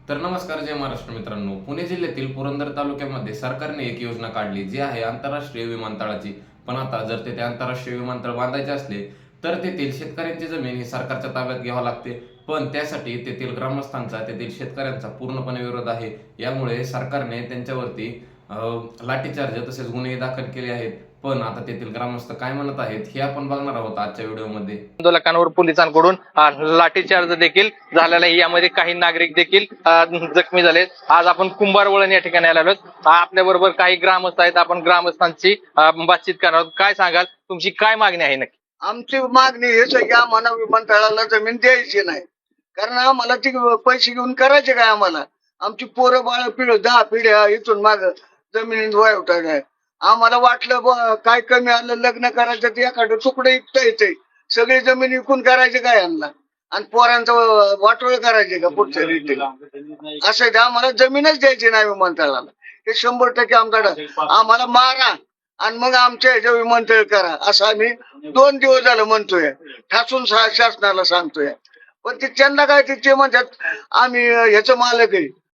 तर नमस्कार, जय महाराष्ट्र मित्रांनो. पुणे जिल्ह्यातील पुरंदर तालुक्यामध्ये सरकारने एक योजना काढली जी आहे आंतरराष्ट्रीय विमानतळाची. पण आता जर तेथे आंतरराष्ट्रीय विमानतळ बांधायचे असले तर तेथील शेतकऱ्यांची जमीन ही सरकारच्या ताब्यात घ्यावी लागते. पण त्यासाठी तेथील ग्रामस्थांचा, तेथील शेतकऱ्यांचा पूर्णपणे विरोध आहे. यामुळे सरकारने त्यांच्यावरती लाठीचार्ज तसेच गुन्हे दाखल केले आहेत. पण आता तेथील ग्रामस्थ काय म्हणत आहेत हे आपण बघणार आहोत आजच्या व्हिडिओमध्ये. आंदोलकांवर पोलिसांकडून लाठीचार्ज देखील झालेला आहे. यामध्ये काही नागरिक देखील जखमी झाले. आज आपण कुंभारवळण या ठिकाणी आलेलो आहोत. आपल्या बरोबर काही ग्रामस्थ आहेत. आपण ग्रामस्थांची बातचीत करणार आहोत. काय सांगाल, तुमची काय मागणी आहे नक्की? आमची मागणी हेच आहे की आम्हाला विमानतळाला जमीन द्यायची नाही. कारण आम्हाला ती पैसे घेऊन करायचे काय? आम्हाला आमची पोरं बाळ पिढ 10 पिढ्या इथून माग जमिनीत वायवटा नाही. आम्हाला वाटलं काय कमी आलं लग्न करायचं ते एखादं तुकडं विकता येते. सगळी जमीन विकून करायचे काय यांना? आणि पोरांचं वाटोळ करायचे का पुढच्या रीती? असं आहे, आम्हाला जमीनच द्यायची नाही विमानतळाला. हे 100% आमच्याकडे आम्हाला मारा आणि मग आमच्या ह्याच्या विमानतळ करा असं आम्ही 2 दिवस झालं म्हणतोय. ठासून शासनाला सांगतोय. पण ते त्यांना काय ते म्हणतात आम्ही ह्याचं मालक आहे.